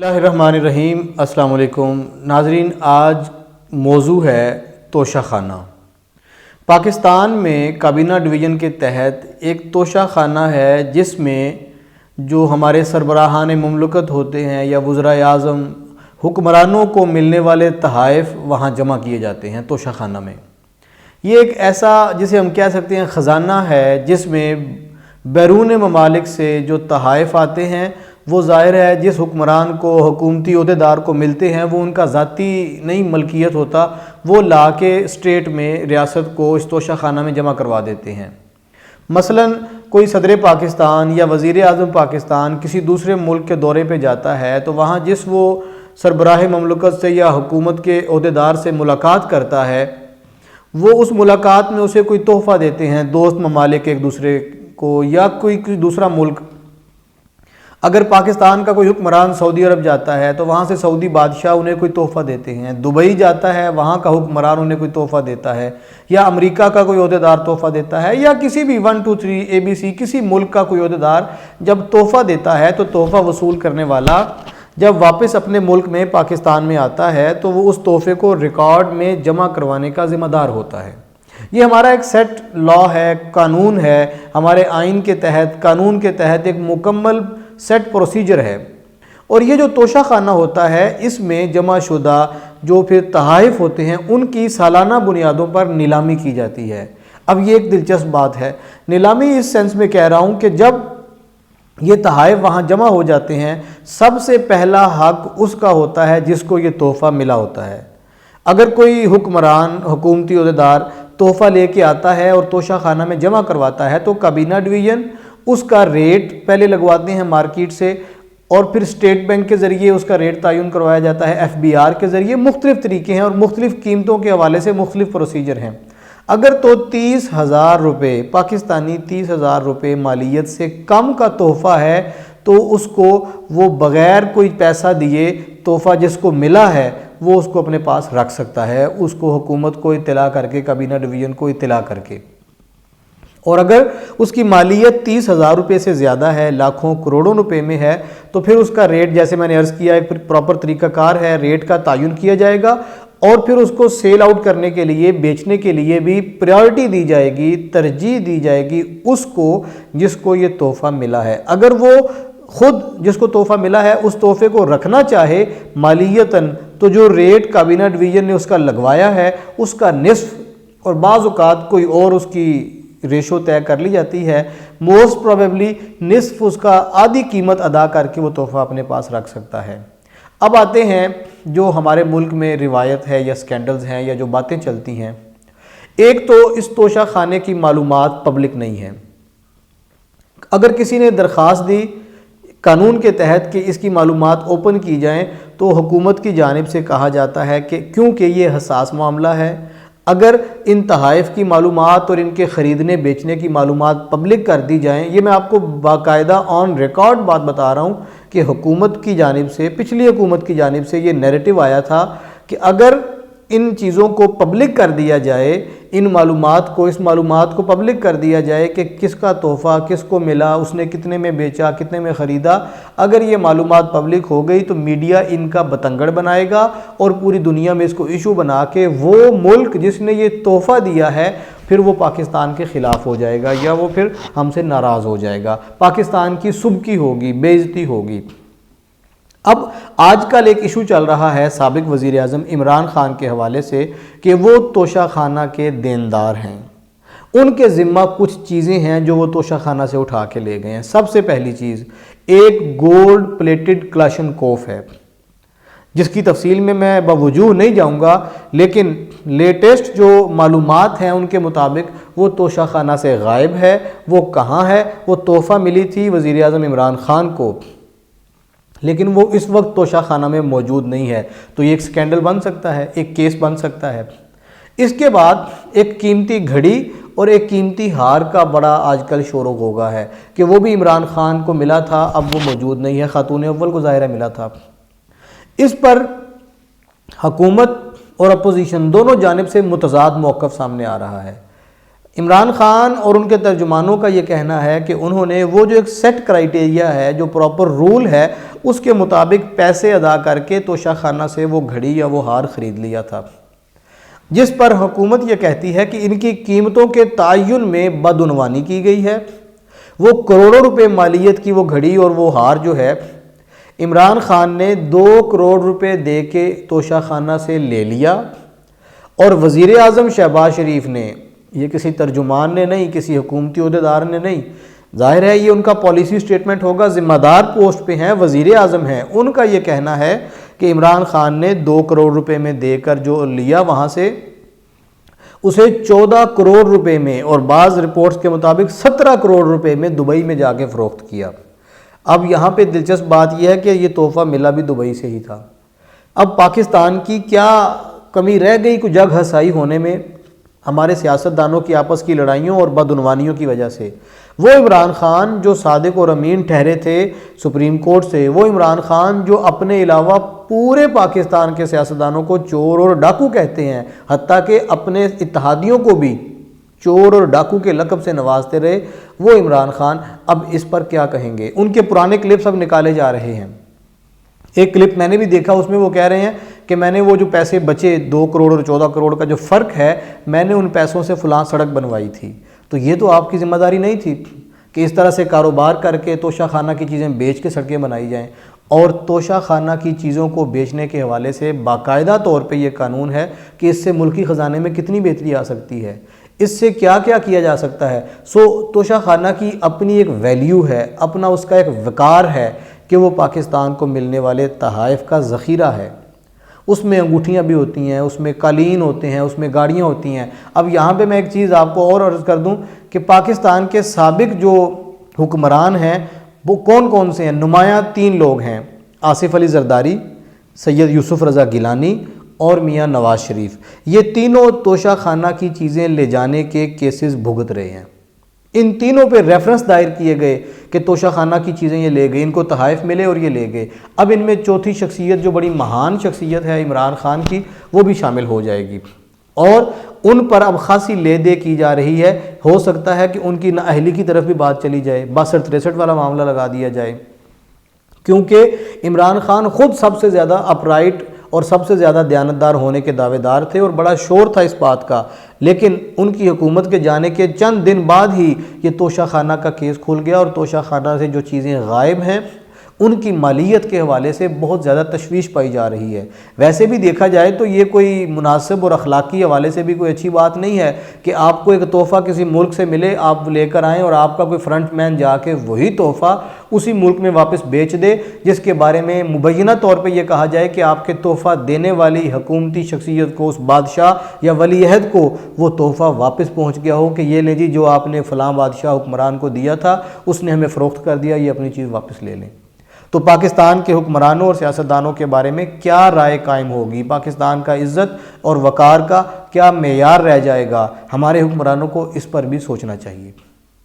بسم اللہ الرحمن الرحیم۔ السلام علیکم ناظرین، آج موضوع ہے توشہ خانہ۔ پاکستان میں کابینہ ڈویژن کے تحت ایک توشہ خانہ ہے جس میں جو ہمارے سربراہان مملکت ہوتے ہیں یا وزرائے اعظم حکمرانوں کو ملنے والے تحائف وہاں جمع کیے جاتے ہیں توشہ خانہ میں۔ یہ ایک ایسا جسے ہم کہہ سکتے ہیں خزانہ ہے جس میں بیرون ممالک سے جو تحائف آتے ہیں وہ ظاہر ہے جس حکمران کو حکومتی عہدیدار کو ملتے ہیں وہ ان کا ذاتی نہیں ملکیت ہوتا، وہ لا کے اسٹیٹ میں ریاست کو اس توشہ خانہ میں جمع کروا دیتے ہیں۔ مثلا کوئی صدر پاکستان یا وزیر اعظم پاکستان کسی دوسرے ملک کے دورے پہ جاتا ہے تو وہاں جس وہ سربراہ مملکت سے یا حکومت کے عہدیدار سے ملاقات کرتا ہے وہ اس ملاقات میں اسے کوئی تحفہ دیتے ہیں، دوست ممالک ایک دوسرے کو یا کوئی دوسرا ملک۔ اگر پاکستان کا کوئی حکمران سعودی عرب جاتا ہے تو وہاں سے سعودی بادشاہ انہیں کوئی تحفہ دیتے ہیں، دبئی جاتا ہے وہاں کا حکمران انہیں کوئی تحفہ دیتا ہے، یا امریکہ کا کوئی عہدیدار تحفہ دیتا ہے، یا کسی بھی 1 2 3 ABC کسی ملک کا کوئی عہدیدار جب تحفہ دیتا ہے تو تحفہ وصول کرنے والا جب واپس اپنے ملک میں پاکستان میں آتا ہے تو وہ اس تحفے کو ریکارڈ میں جمع کروانے کا ذمہ دار ہوتا ہے۔ یہ ہمارا ایک سیٹ لا ہے، قانون ہے، ہمارے آئین کے تحت قانون کے تحت ایک مکمل سیٹ پروسیجر ہے۔ اور یہ جو توشہ خانہ ہوتا ہے اس میں جمع شدہ جو پھر تحائف ہوتے ہیں ان کی سالانہ بنیادوں پر نیلامی کی جاتی ہے۔ اب یہ ایک دلچسپ بات ہے، نیلامی اس سینس میں کہہ رہا ہوں کہ جب یہ تحائف وہاں جمع ہو جاتے ہیں سب سے پہلا حق اس کا ہوتا ہے جس کو یہ تحفہ ملا ہوتا ہے۔ اگر کوئی حکمران حکومتی عہدیدار تحفہ لے کے آتا ہے اور توشہ خانہ میں جمع کرواتا ہے تو کابینہ ڈویژن اس کا ریٹ پہلے لگواتے ہیں مارکیٹ سے، اور پھر اسٹیٹ بینک کے ذریعے اس کا ریٹ تعین کروایا جاتا ہے، FBR کے ذریعے مختلف طریقے ہیں اور مختلف قیمتوں کے حوالے سے مختلف پروسیجر ہیں۔ اگر تو 30,000 روپے پاکستانی 30,000 روپے مالیت سے کم کا تحفہ ہے تو اس کو وہ بغیر کوئی پیسہ دیے تحفہ جس کو ملا ہے وہ اس کو اپنے پاس رکھ سکتا ہے، اس کو حکومت کو اطلاع کر کے کابینہ ڈویژن کو اطلاع کر کے۔ اور اگر اس کی مالیت 30,000 روپے سے زیادہ ہے، لاکھوں کروڑوں روپے میں ہے، تو پھر اس کا ریٹ جیسے میں نے عرض کیا ایک پراپر طریقہ کار ہے، ریٹ کا تعین کیا جائے گا اور پھر اس کو سیل آؤٹ کرنے کے لیے بیچنے کے لیے بھی پریورٹی دی جائے گی، ترجیح دی جائے گی اس کو جس کو یہ تحفہ ملا ہے۔ اگر وہ خود جس کو تحفہ ملا ہے اس تحفے کو رکھنا چاہے مالیتاً تو جو ریٹ کابینہ ڈویژن نے اس کا لگوایا ہے اس کا نصف، اور بعض اوقات کوئی اور اس کی ریشو طے کر لی جاتی ہے، موسٹ پروبیبلی نصف اس کا آدھی قیمت ادا کر کے وہ تحفہ اپنے پاس رکھ سکتا ہے۔ اب آتے ہیں جو ہمارے ملک میں روایت ہے یا سکینڈلز ہیں یا جو باتیں چلتی ہیں۔ ایک تو اس توشہ خانے کی معلومات پبلک نہیں ہے۔ اگر کسی نے درخواست دی قانون کے تحت کہ اس کی معلومات اوپن کی جائیں تو حکومت کی جانب سے کہا جاتا ہے کہ کیونکہ یہ حساس معاملہ ہے، اگر ان تحائف کی معلومات اور ان کے خریدنے بیچنے کی معلومات پبلک کر دی جائیں، یہ میں آپ کو باقاعدہ آن ریکارڈ بات بتا رہا ہوں کہ حکومت کی جانب سے پچھلی حکومت کی جانب سے یہ نیریٹو آیا تھا کہ اگر ان چیزوں کو پبلک کر دیا جائے، ان معلومات کو اس معلومات کو پبلک کر دیا جائے کہ کس کا تحفہ کس کو ملا، اس نے کتنے میں بیچا کتنے میں خریدا، اگر یہ معلومات پبلک ہو گئی تو میڈیا ان کا بتنگڑ بنائے گا اور پوری دنیا میں اس کو ایشو بنا کے وہ ملک جس نے یہ تحفہ دیا ہے پھر وہ پاکستان کے خلاف ہو جائے گا یا وہ پھر ہم سے ناراض ہو جائے گا، پاکستان کی سبکی ہوگی، بے عزتی ہوگی۔ اب آج کل ایک ایشو چل رہا ہے سابق وزیر اعظم عمران خان کے حوالے سے کہ وہ توشہ خانہ کے دیندار ہیں، ان کے ذمہ کچھ چیزیں ہیں جو وہ توشہ خانہ سے اٹھا کے لے گئے ہیں۔ سب سے پہلی چیز ایک گولڈ پلیٹڈ کلاشنکوف ہے جس کی تفصیل میں بوجوہ نہیں جاؤں گا، لیکن لیٹسٹ جو معلومات ہیں ان کے مطابق وہ توشہ خانہ سے غائب ہے۔ وہ کہاں ہے؟ وہ تحفہ ملی تھی وزیر اعظم عمران خان کو لیکن وہ اس وقت توشہ خانہ میں موجود نہیں ہے، تو یہ ایک سکینڈل بن سکتا ہے، ایک کیس بن سکتا ہے۔ اس کے بعد ایک قیمتی گھڑی اور ایک قیمتی ہار کا بڑا آج کل شور و غوغا ہے کہ وہ بھی عمران خان کو ملا تھا، اب وہ موجود نہیں ہے، خاتون اول کو ظاہر ہے ملا تھا۔ اس پر حکومت اور اپوزیشن دونوں جانب سے متضاد موقف سامنے آ رہا ہے۔ عمران خان اور ان کے ترجمانوں کا یہ کہنا ہے کہ انہوں نے وہ جو ایک سیٹ کرائیٹیریا ہے، جو پراپر رول ہے، اس کے مطابق پیسے ادا کر کے توشہ خانہ سے وہ گھڑی یا وہ ہار خرید لیا تھا، جس پر حکومت یہ کہتی ہے کہ ان کی قیمتوں کے تعین میں بدعنوانی کی گئی ہے۔ وہ کروڑوں روپے مالیت کی وہ گھڑی اور وہ ہار جو ہے، عمران خان نے 2 کروڑ روپے دے کے توشہ خانہ سے لے لیا، اور وزیر اعظم شہباز شریف نے، یہ کسی ترجمان نے نہیں، کسی حکومتی عہدیدار نے نہیں، ظاہر ہے یہ ان کا پالیسی سٹیٹمنٹ ہوگا، ذمہ دار پوسٹ پہ ہیں، وزیر اعظم ہیں، ان کا یہ کہنا ہے کہ عمران خان نے 2 کروڑ روپے میں دے کر جو لیا وہاں سے، اسے 14 کروڑ روپے میں اور بعض رپورٹس کے مطابق 17 کروڑ روپے میں دبئی میں جا کے فروخت کیا۔ اب یہاں پہ دلچسپ بات یہ ہے کہ یہ تحفہ ملا بھی دبئی سے ہی تھا۔ اب پاکستان کی کیا کمی رہ گئی کوئی جگ ہسائی ہونے میں ہمارے سیاستدانوں کی آپس کی لڑائیوں اور بدعنوانیوں کی وجہ سے؟ وہ عمران خان جو صادق اور امین ٹھہرے تھے سپریم کورٹ سے، وہ عمران خان جو اپنے علاوہ پورے پاکستان کے سیاستدانوں کو چور اور ڈاکو کہتے ہیں، حتیٰ کہ اپنے اتحادیوں کو بھی چور اور ڈاکو کے لقب سے نوازتے رہے، وہ عمران خان اب اس پر کیا کہیں گے؟ ان کے پرانے کلپس اب نکالے جا رہے ہیں۔ ایک کلپ میں نے بھی دیکھا، اس میں وہ کہہ رہے ہیں کہ میں نے وہ جو پیسے بچے 2 کروڑ اور 14 کروڑ کا جو فرق ہے، میں نے ان پیسوں سے فلاں سڑک بنوائی تھی۔ تو یہ تو آپ کی ذمہ داری نہیں تھی کہ اس طرح سے کاروبار کر کے توشہ خانہ کی چیزیں بیچ کے سڑکیں بنائی جائیں۔ اور توشہ خانہ کی چیزوں کو بیچنے کے حوالے سے باقاعدہ طور پہ یہ قانون ہے کہ اس سے ملکی خزانے میں کتنی بہتری آ سکتی ہے، اس سے کیا کیا کیا جا سکتا ہے۔ توشہ خانہ کی اپنی ایک ویلیو ہے، اپنا اس کا ایک وقار ہے کہ وہ پاکستان کو ملنے والے تحائف کا ذخیرہ ہے۔ اس میں انگوٹھیاں بھی ہوتی ہیں، اس میں قالین ہوتے ہیں، اس میں گاڑیاں ہوتی ہیں۔ اب یہاں پہ میں ایک چیز آپ کو اور عرض کر دوں کہ پاکستان کے سابق جو حکمران ہیں وہ کون کون سے ہیں؟ نمایاں 3 لوگ ہیں، آصف علی زرداری، سید یوسف رضا گیلانی اور میاں نواز شریف۔ یہ تینوں توشہ خانہ کی چیزیں لے جانے کے کیسز بھگت رہے ہیں۔ ان تینوں پہ ریفرنس دائر کیے گئے کہ توشہ خانہ کی چیزیں یہ لے گئے، ان کو تحائف ملے اور یہ لے گئے۔ اب ان میں چوتھی شخصیت جو بڑی مہان شخصیت ہے عمران خان کی، وہ بھی شامل ہو جائے گی، اور ان پر اب خاصی لے دے کی جا رہی ہے۔ ہو سکتا ہے کہ ان کی نااہلی کی طرف بھی بات چلی جائے، 62-63 والا معاملہ لگا دیا جائے، کیونکہ عمران خان خود سب سے زیادہ اپرائٹ اور سب سے زیادہ دیانتدار ہونے کے دعوے دار تھے، اور بڑا شور تھا اس بات کا، لیکن ان کی حکومت کے جانے کے چند دن بعد ہی یہ توشہ خانہ کا کیس کھل گیا، اور توشہ خانہ سے جو چیزیں غائب ہیں ان کی مالیت کے حوالے سے بہت زیادہ تشویش پائی جا رہی ہے۔ ویسے بھی دیکھا جائے تو یہ کوئی مناسب اور اخلاقی حوالے سے بھی کوئی اچھی بات نہیں ہے کہ آپ کو ایک تحفہ کسی ملک سے ملے، آپ لے کر آئیں، اور آپ کا کوئی فرنٹ مین جا کے وہی تحفہ اسی ملک میں واپس بیچ دے، جس کے بارے میں مبینہ طور پہ یہ کہا جائے کہ آپ کے تحفہ دینے والی حکومتی شخصیت کو، اس بادشاہ یا ولی عہد کو، وہ تحفہ واپس پہنچ گیا ہو کہ یہ لے جی جو آپ نے فلاں بادشاہ حکمران کو دیا تھا اس نے ہمیں فروخت کر دیا، یہ اپنی چیز واپس لے لیں۔ تو پاکستان کے حکمرانوں اور سیاستدانوں کے بارے میں کیا رائے قائم ہوگی؟ پاکستان کا عزت اور وقار کا کیا معیار رہ جائے گا؟ ہمارے حکمرانوں کو اس پر بھی سوچنا چاہیے۔